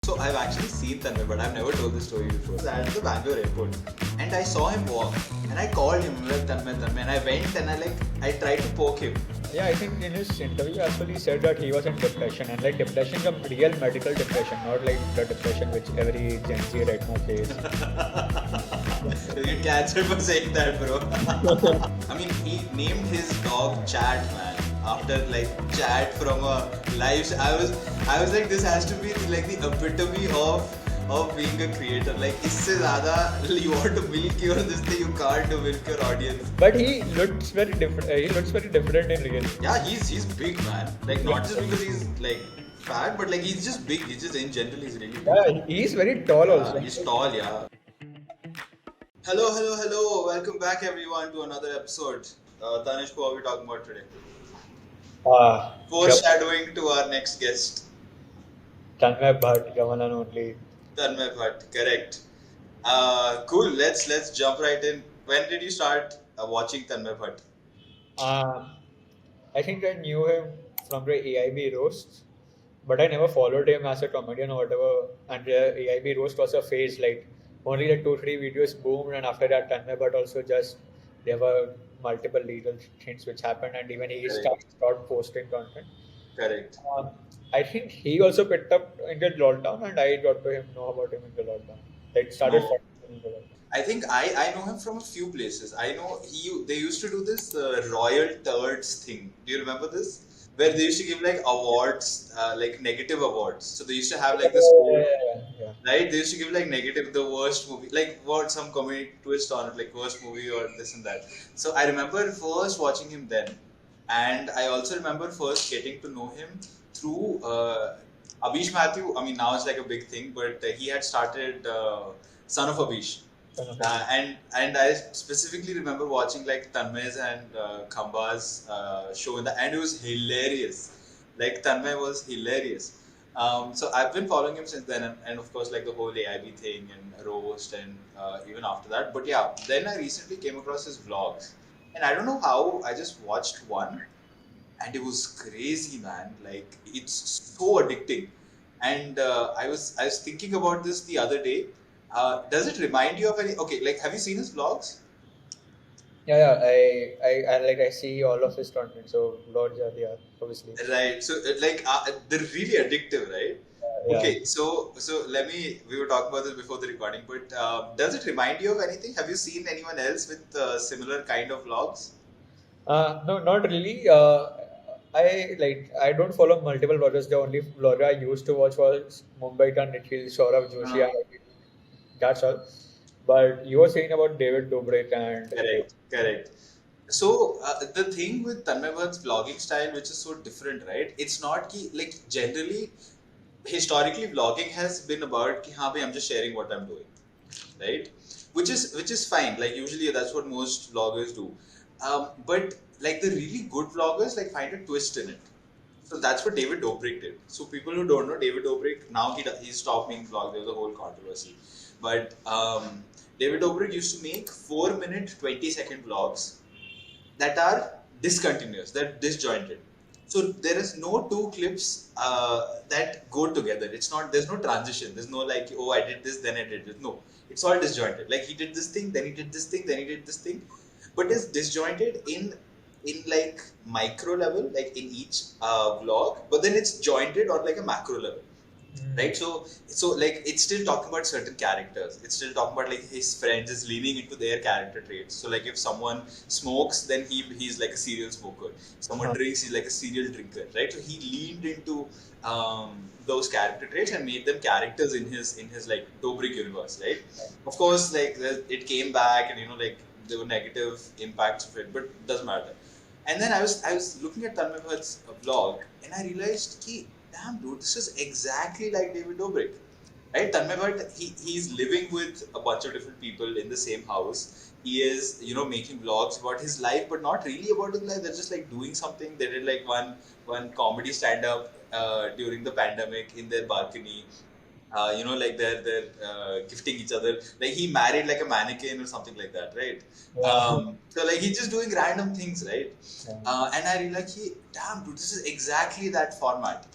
So I've actually seen Tanmay, but I've never told this story before. I was at the Bangalore airport and I saw him walk and I called him like Tanmay, and I went and I tried to poke him. Yeah, I think in his interview as well he said that he was in depression, and like depression is a real medical depression, not like the depression which every Gen Z right now face. You get cancelled for saying that, bro. I mean, he named his dog Chat, man, after like Chat from a live. I was like, this has to be like the epitome of being a creator. Like, इससे ज़्यादा you want to milk your this thing, you can't milk your audience. But he looks very different. He looks very different in real. Yeah, he's big, man. Like, not just because he's like fat, but like he's just big. He's just in general he's really big. Yeah, he's very tall also. He's tall, yeah. Hello. Welcome back, everyone, to another episode. Tanishq, what are we talking about today? Foreshadowing to our next guest, Tanmay Bhat, one and only. Tanmay Bhat. Correct. Cool. Let's jump right in. When did you start watching Tanmay Bhat? I think I knew him from the AIB roasts, but I never followed him as a comedian or whatever. And the AIB roast was a phase, like only like 2-3 videos boomed, and after that, Tanmay Bhat also just there were multiple legal things which happened, and even he Correct. stopped posting content. Correct. I think he also picked up in the lockdown, and I got to know about him in the lockdown. Like started No. following him in the lockdown. I think I know him from a few places. I know they used to do this Royal Turds thing. Do you remember this? Where they used to give like awards, like negative awards. So they used to have like this, Yeah. right? They used to give like negative, the worst movie, like what some comedy twist on it, like worst movie or this and that. So I remember first watching him then, and I also remember first getting to know him through Abish Matthew. I mean, now it's like a big thing, but he had started Son of Abish. And I specifically remember watching like Tanmay's and Khamba's show and it was hilarious. Like Tanmay was hilarious. So I've been following him since then, and of course like the whole AIB thing and roast and even after that. But yeah, then I recently came across his vlogs, and I don't know how I just watched one, and it was crazy, man. Like it's so addicting. And I was thinking about this the other day. Does it remind you of any? Okay, like have you seen his vlogs? Yeah. I see all of his content. So Lord Jadya, obviously. Right. So like they're really addictive, right? Yeah. Okay. So let me. We were talking about this before the recording, but does it remind you of anything? Have you seen anyone else with similar kind of vlogs? No, not really. I don't follow multiple vloggers. The only vlogger I used to watch was Mumbai Ka Nikhil, Saurav Joshi. That's all. But you were saying about David Dobrik and Correct. So the thing with Tanmay Bhat's vlogging style, which is so different, right? It's not ki, like generally, historically, vlogging has been about ki, haan bhai, I'm just sharing what I'm doing, right? Which is fine. Like usually that's what most vloggers do. But like the really good vloggers like find a twist in it. So that's what David Dobrik did. So people who don't know David Dobrik, now he stopped making vlogs. There was a whole controversy. But David Dobrik used to make 4-minute, 20-second vlogs that are discontinuous, that disjointed. So there is no two clips that go together. It's not. There's no transition. There's no like, oh, I did this, then I did this. No, it's all disjointed. Like he did this thing, then he did this thing, then he did this thing, but it's disjointed in like micro level, like in each vlog. But then it's jointed on like a macro level. Right, so like it's still talking about certain characters. It's still talking about like his friends is leaning into their character traits. So like if someone smokes, then he's like a serial smoker. Someone drinks, he's like a serial drinker, right? So he leaned into those character traits and made them characters in his like Dobrik universe, right? Of course, like it came back and like there were negative impacts of it, but it doesn't matter. And then I was looking at Tanmay Bhat's vlog and I realized, damn dude, this is exactly like David Dobrik, right? Tanmay Bhat, he's living with a bunch of different people in the same house. He is, making vlogs about his life, but not really about his life. They're just like doing something. They did like one comedy stand up during the pandemic in their balcony. Like they're gifting each other. Like he married like a mannequin or something like that, right? So like he's just doing random things, right? And I realized, damn dude, this is exactly that format.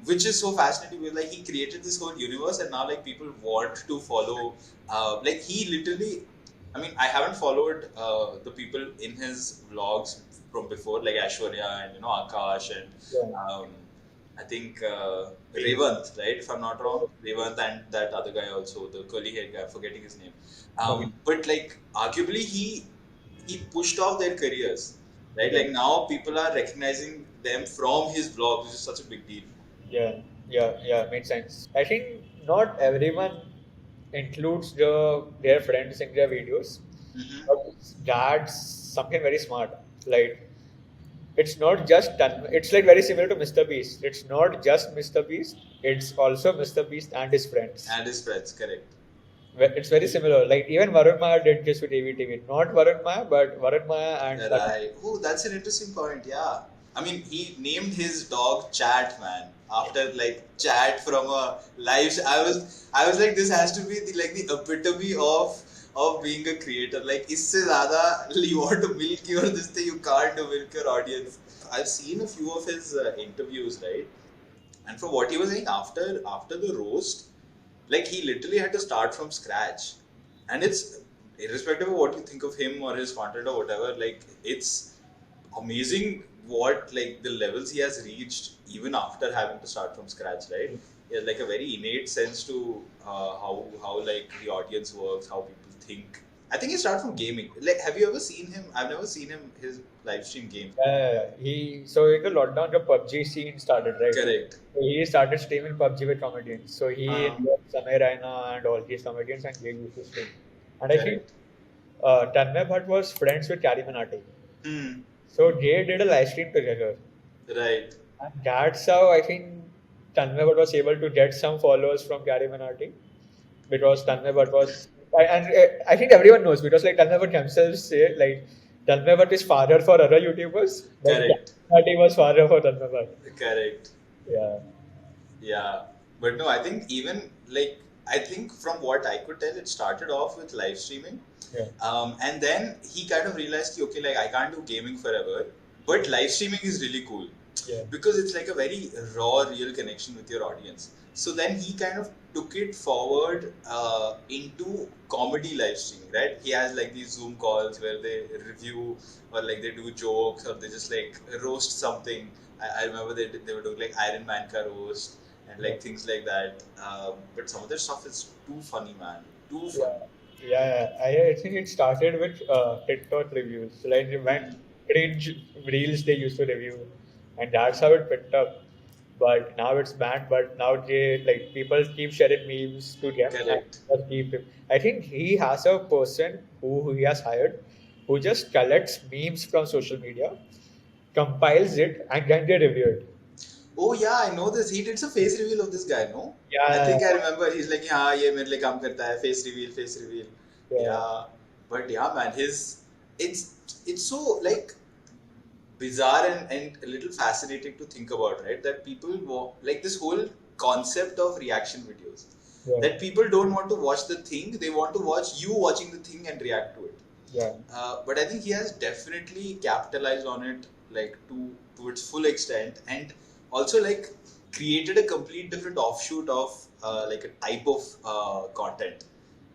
which is so fascinating. With like he created this whole universe, and now like people want to follow. Like he literally, I mean, I haven't followed the people in his vlogs from before, like Aishwarya and Akash and Yeah. I think Revant, right? If I'm not wrong, Revant and that other guy also, the curly haired guy. I'm forgetting his name. Naveen. But like arguably he pushed off their careers, right? Yeah. Like now people are recognizing them from his vlog, which is such a big deal. Yeah, yeah, makes sense. I think not everyone includes their friends in their videos, Hmm. but that's something very smart. Like it's not just it's like very similar to Mr. Beast. It's not just Mr. Beast. It's also Mr. Beast and his friends. And his friends, correct. It's very similar. Like even Varun Maya did this with AVTV. Not Varun Maya, but Varun Maya and that. Right. Oh, that's an interesting point. Yeah. I mean, he named his dog Chat, man. After like Chat from a live. I was like, this has to be the epitome of being a creator. Like, isse zyada you want to milk your this thing, you can't milk your audience. I've seen a few of his interviews, right? And from what he was saying after the roast, like he literally had to start from scratch, and it's irrespective of what you think of him or his content or whatever. Like it's amazing what like the levels he has reached even after having to start from scratch, right? He has like a very innate sense to how like the audience works, how people think. I think he started from gaming. Like, have you ever seen him? I've never seen him his live stream game. He so in the lockdown the PUBG scene started, right? Correct. So he started streaming PUBG with comedians. So he Uh, involved Samay Raina and all these comedians, and they used to stream. And I think correct. Tanmay Bhat was friends with Carrie Minati. Hmm. So they did a live stream together. Right. And that's how I think Tanmay Bhat was able to get some followers from Carrie Minati, because Tanmay Bhat was, I think everyone knows, because like Tanmay Bhat themselves say like Tanmay Bhat is father for other YouTubers, but Correct. Carrie Minati was father for Tanmay Bhat. Correct. Yeah, Yeah, but no, I think even like I think from what I could tell, it started off with live streaming, yeah, and then he kind of realized, "Ki, okay, like I can't do gaming forever, but live streaming is really cool yeah, because it's like a very raw, real connection with your audience." So then he kind of took it forward into comedy live streaming, right? He has like these Zoom calls where they review or like they do jokes or they just like roast something. I remember they were doing like Iron Man ka roast and yeah. like things like that. But some of their stuff is too funny, man. Too Yeah, funny. yeah. I think it started with TikTok reviews. Like when Hmm. cringe reels they used to review, and that's how it picked up. But now it's banned. But now they like people keep sharing memes to them, and Correct. just keep. I think he has a person who he has hired, who just collects memes from social media, compiles it, and then they review it. Oh yeah, I know this. He did some face reveal of this guy, no? I Yeah, think I remember. He's like, हाँ ये मेरे लिए काम करता है. Face reveal, face reveal. yeah, Yeah, but yeah, man, his it's so like bizarre and a little fascinating to think about, right? That people like this whole concept of reaction videos. yeah, That people don't want to watch the thing; they want to watch you watching the thing and react to it. yeah, But I think he has definitely capitalized on it like to its full extent, and also like created a complete different offshoot of like a type of content,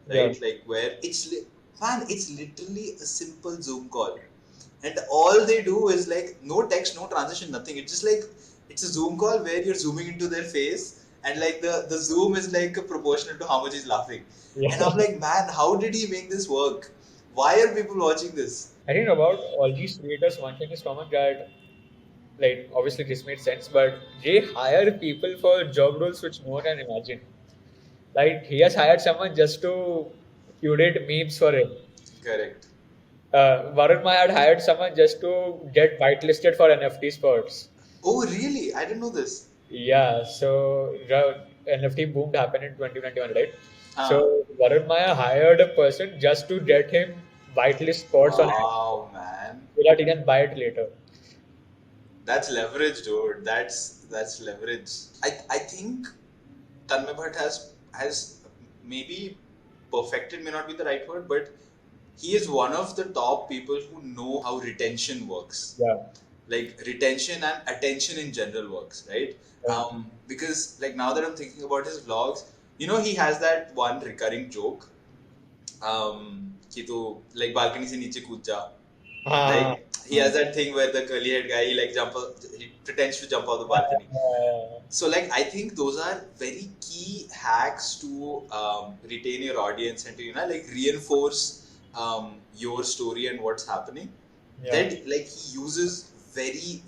yeah, right? Like where man, it's literally a simple Zoom call, and all they do is like no text, no transition, nothing. It's just like it's a Zoom call where you're zooming into their face, and like the zoom is like proportional to how much he's laughing. And yeah. I'm like, man, how did he make this work? Why are people watching this? I think about all these creators, one thing is common that, like, obviously this made sense, but they hire people for job roles which no one can imagine. Like, he has hired someone just to curate memes for him. Correct. Varun Maya had hired someone just to get whitelisted for NFT spots. Oh, really? I didn't know this. Yeah, so the NFT boom happened in 2021, right? Huh. So Varun Maya hired a person just to get him whitelist spots on it Wow, man. so that he can buy it later. That's leverage, dude. That's leverage. I think Tanmay Bhatt has maybe perfected may not be the right word, but he is one of the top people who know how retention works. Yeah. like retention and attention in general works, right? Yeah. Because like now that I'm thinking about his vlogs, you know, he has that one recurring joke, कि तो like balcony से नीचे कूद जा. Ah, Like he has that thing where the curly haired guy he pretends to jump off the balcony. So like I think those are very key hacks to retain your audience and to like reinforce your story and what's happening. yeah. That like he uses very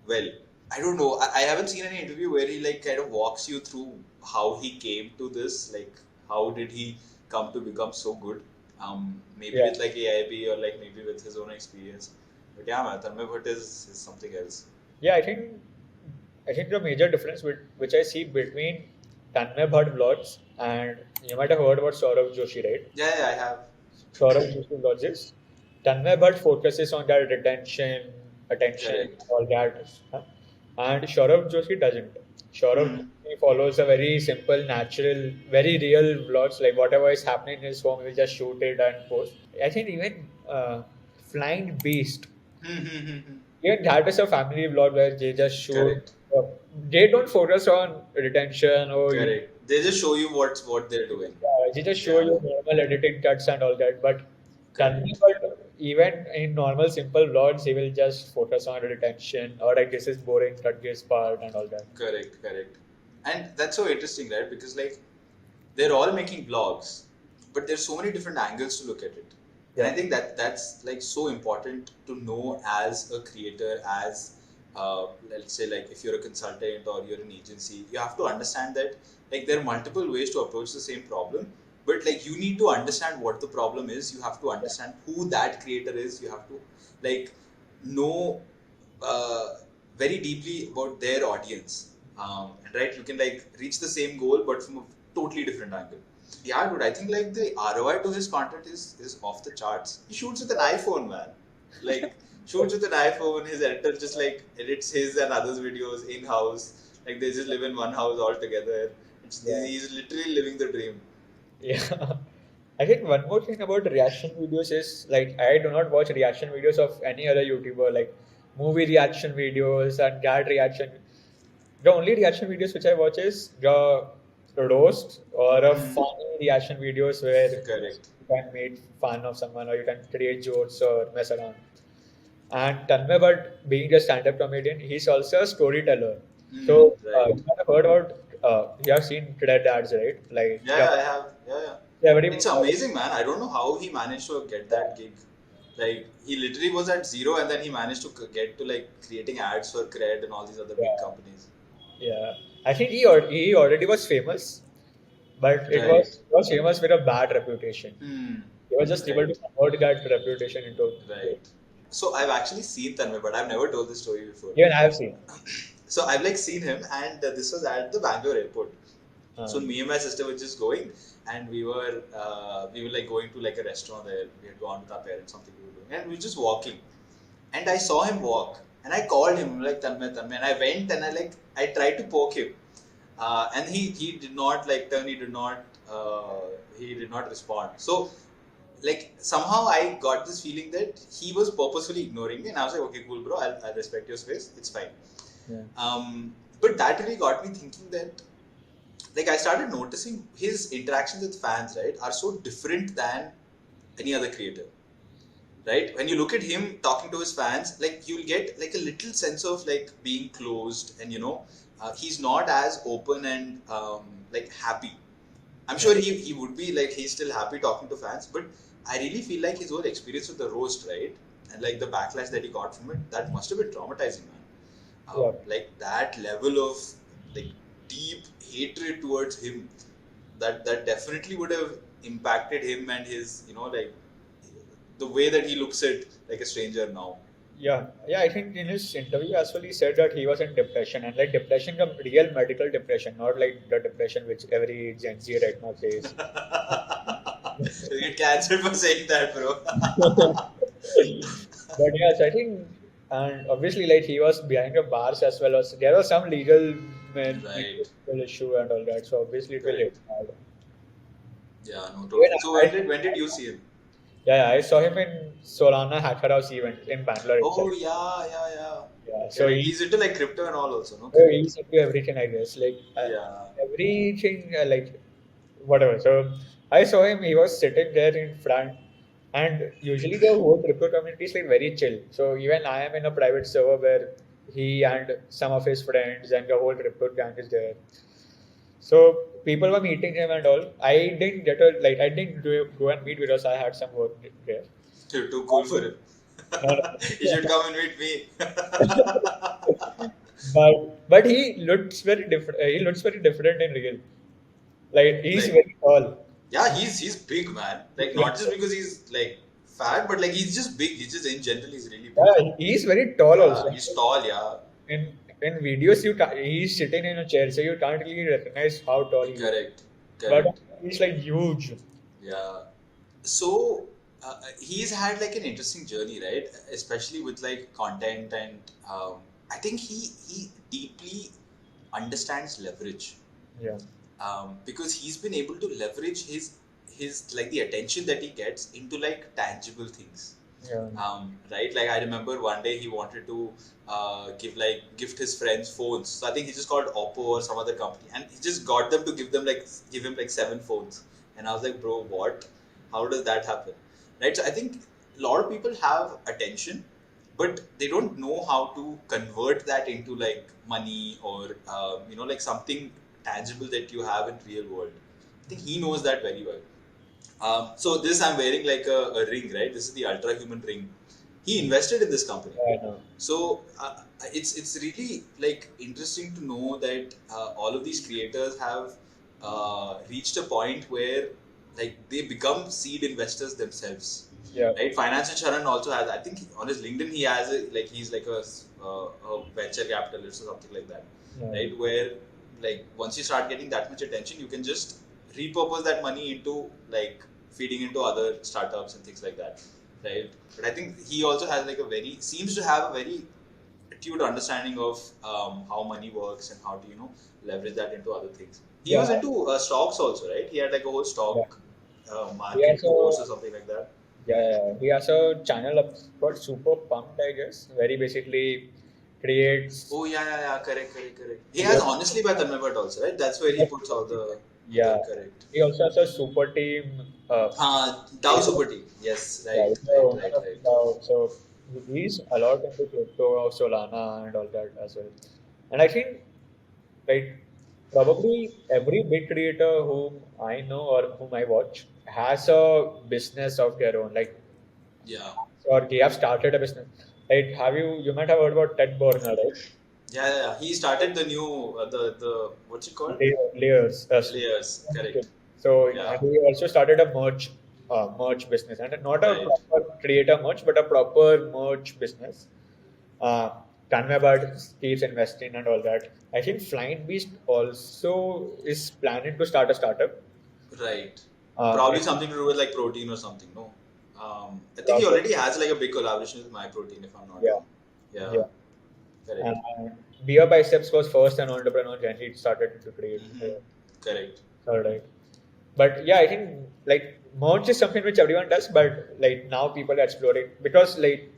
well. I don't know. I haven't seen any interview where he like kind of walks you through how he came to this. Like how did he come to become so good? Maybe Yeah. with like AIB or like maybe with his own experience. But yeah, man, Tanmay Bhat is something else. Yeah, I think the major difference which I see between Tanmay Bhat Vlogs and you might have heard about Saurav Joshi, right? Yeah, I have. Saurav Joshi Vlogs is Tanmay Bhat focuses on that retention, attention, Correct. all that, and Saurav Joshi doesn't. Saurav Hmm. Joshi follows a very simple, natural, very real vlogs. Like whatever is happening in his home, he will just shoot it and post. I think even Flying Beast. Hmm. Even that is a family vlog where they just show. Correct. Uh, they don't focus on retention or Correct. They just show you what they're doing. they just show Yeah. you normal editing cuts and all that. But Tanmay, Correct. but even in normal simple vlogs, he will just focus on retention or like this is boring, cut this part and all that. Correct. Correct. And that's so interesting, right? Because like they're all making vlogs, but there's so many different angles to look at it. And I Yeah, think that's like so important to know as a creator, as let's say like if you're a consultant or you're an agency, you have to understand that like there are multiple ways to approach the same problem. But like you need to understand what the problem is. You have to understand who that creator is. You have to like know uh, very deeply about their audience. And right, you can like reach the same goal, but from a totally different angle. Yeah, dude, I think like the ROI to his content is off the charts. He shoots with an iPhone, man. Like shoots with an iPhone. His editor just like edits his and others' videos in house. Like they just live in one house all together. yeah, He's literally living the dream. yeah. I think one more thing about reaction videos is like I do not watch reaction videos of any other YouTuber like movie reaction videos and cat reaction. The only reaction videos which I watch is the roast or a Hmm. funny reaction videos where Correct. you can make fun of someone or you can create jokes or mess around. And Tanmay Bhatt, being a stand-up comedian, he's also a storyteller. Hmm. So Right. you might have heard about, you have seen CRED ads, right? Like, Yeah, I have. Yeah, yeah. yeah, very, It's amazing, man. I don't know how he managed to get that gig. Like he literally was at zero, and then he managed to get to like creating ads for Cred and all these other big yeah, companies. yeah. I think he already was famous, but Right. he was famous with a bad reputation. Hmm. He was just able to Right. convert that reputation into good. Right. So I've actually seen Tanmay, but I've never told this story before. Even I have seen. So I've like seen him, and this was at the Bangalore airport. So Uh, me and my sister were just going, and we were like going to like a restaurant there. We had gone with our parents, something we were doing, and we were just walking. And I saw him walk, and I called him like Tanmay, Tanmay, and I went and I tried to poke him, and he did not like turn. He did not respond. So like somehow I got this feeling that he was purposefully ignoring me, and I was like, okay, cool, bro, I'll respect your space. It's fine. yeah, But that really got me thinking that like I started noticing his interactions with fans, right, are so different than any other creator, right? When you look at him talking to his fans, like you'll get like a little sense of like being closed, and he's not as open and like happy. I'm yeah, sure he would be like he's still happy talking to fans, but I really feel like his whole experience with the roast, right, and like the backlash that he got from it, that must have been traumatizing, man. yeah. Like that level of like deep hatred towards him, that definitely would have impacted him and his like the way that he looks at like a stranger now. Yeah, yeah, I think in his interview as well, he said that he was in depression and like depression, the real medical depression, not like the depression which every Gen Z right now says. You get cancelled for saying that, bro. But yes, I think, and obviously, like he was behind the bars as well as there was some Right. legal issue and all that. So obviously, it will hit Correct. hard. Yeah, no, Even totally. So I, when did you see him? Yeah, I saw him in Solana Hacker House event in Bangalore itself. Oh yeah. Yeah, so Correct. He's into like crypto and all also, no? so Correct. he's into everything, I guess. Like Yeah. everything, like whatever. So I saw him. He was sitting there in front, and usually the whole crypto community is like very chill. So even I am in a private server where he and some of his friends and the whole crypto gang is there. So people were meeting him and all. I didn't get a like. I didn't go and meet because I had some work there. You're too cool for him. No, You should no. come and meet me. But he looks very different. He looks very different in real. Like he's Like, very tall. yeah, he's big, man. Like, Yeah, not just because he's like fat, but like he's just big. He's just in general, he's really big. yeah, he's very tall Yeah, also. he's tall. Yeah, In videos, he's sitting in a chair, so you can't really recognize how tall he is. correct, But correct. he's like huge. Yeah. So he's had like an interesting journey, right? Especially with like content and I think he deeply understands leverage Yeah, because he's been able to leverage his like the attention that he gets into like tangible things. yeah, Right, like I remember one day he wanted to gift his friends phones, so I think he just called Oppo or some other company, and he just got them to give him like 7 phones, and I was like, bro, what, how does that happen? Right, so I think a lot of people have attention, but they don't know how to convert that into like money or like something tangible that you have in real world. I think he knows that very well. So this I'm wearing like a ring, right? This is the Ultra Human ring. He invested in this company. yeah, I know. So it's really like interesting to know that all of these creators have reached a point where like they become seed investors themselves. Yeah, Right? Financial Sharan also has. I think on his LinkedIn he has like he's like a venture capitalist or something like that. yeah, Right? Where like once you start getting that much attention, you can just repurpose that money into like feeding into other startups and things like that, right? But I think he also has like a very seems to have a very acute understanding of how money works and how to leverage that into other things. He yeah, was into stocks also, right? He had like a whole yeah. stock He market course also, or something like that. he has a channel up called Super Pumped, I guess, where he basically creates. Oh yeah, correct. He has honestly by Tanmay Bhat also, right? That's where he puts all the Yeah, correct. he also has a super team. Dow Super Team. Yes, Yeah, right, he's the right, owner right, of right. Phyllo, so he's a lot into crypto, Solana, and all that as well. And I think like probably every big creator whom I know or whom I watch has a business of their own, like Yeah. or they have started a business. Like you might have heard about Ted Borner, right? Yeah. He started the new the what's it called? Layers. Layers. Correct. So Yeah. he also started a merch business, and not a Right. proper creator merch, but a proper merch business. Uh, Tanmay Bhat keeps investing and all that. I think Flying Beast also is planning to start a startup. Right. I Probably think something to do with like protein or something. No. I think he proper, already has like a big collaboration with My Protein, if I'm not yeah, wrong. Yeah. yeah. Correct. And Beer Biceps was first an entrepreneur, and he started to create. Correct. All right. But yeah, I think like merch is something which everyone does, but like now people are exploring because like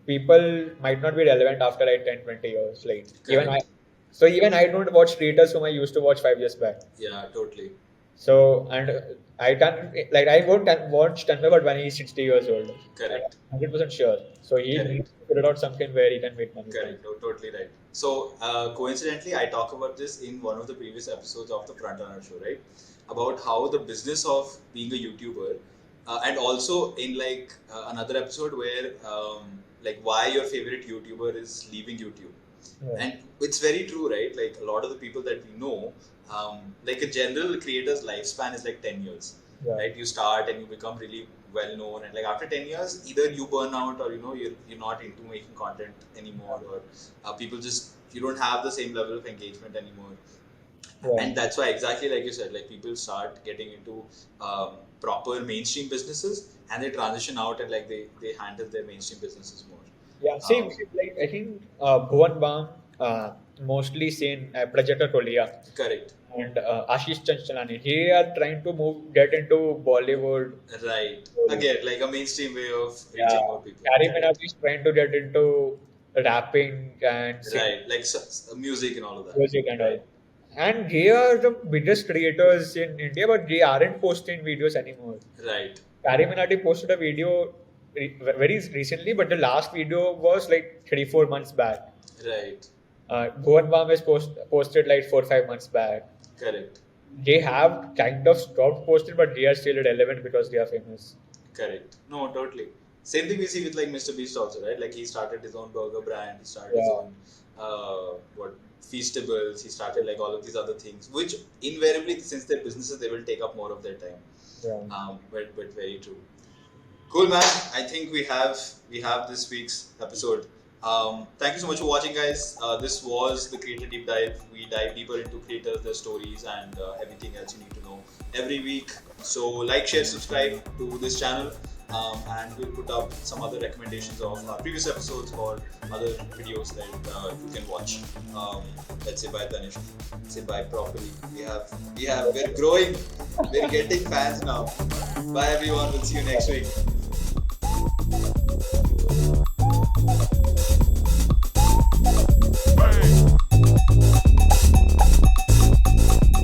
people might not be relevant after like 10, 20 years. Like even I, Correct. so even I don't watch creators whom I used to watch 5 years back. Yeah. Totally. So and I done like I won't watch Tanmay but when he's 60 years old. I'm Correct. 100% sure. So he Correct. needs to figure out something where he can make money from. Correct. Totally right. So, coincidentally, I talk about this in one of the previous episodes of the Front Runner Show, right? About how the business of being a YouTuber, and also in like another episode where like why your favorite YouTuber is leaving YouTube. Yeah. And it's very true, right? Like a lot of the people that we know, like a general creator's lifespan is like 10 years, Yeah. right? You start and you become really well known, and like after 10 years, either you burn out or you're not into making content anymore, or people just you don't have the same level of engagement anymore. Yeah. And that's why exactly like you said, like people start getting into proper mainstream businesses and they transition out and like they handle their mainstream businesses more. Yeah, same. Um, Like I think Bhuvan Bam, mostly seen Prajakta Tolia Correct. and Ashish Chanchalani. He are trying to get into Bollywood. Right. Again, like a mainstream way of Yeah, reaching more people. Carrie Correct. Minogue is trying to get into rapping and singing Right. Like music and all of that. music and all. Right. And they are the biggest creators in India, but they aren't posting videos anymore. Right. Carrie Minogue posted a video very recently, but the last video was like 3-4 months back. Right. Bhuvan Bam has posted like 4-5 months back. Correct. They have kind of stopped posting, but they are still relevant because they are famous. Correct. No, totally. Same thing we see with like Mr. Beast also, right? Like he started his own burger brand, he started his Yeah. own what feastables, he started like all of these other things, which invariably since they're businesses they will take up more of their time. Yeah. But very true. Cool, man. I think we have this week's episode. Thank you so much for watching, guys. This was the Creator Deep Dive. We dive deeper into creators, their stories, and everything else you need to know every week. So, like, share, subscribe to this channel, and we'll put up some other recommendations of our previous episodes or other videos that you can watch. Let's say bye, Tanishq. Say bye properly. We're growing. We're getting fans now. Bye, everyone. We'll see you next week.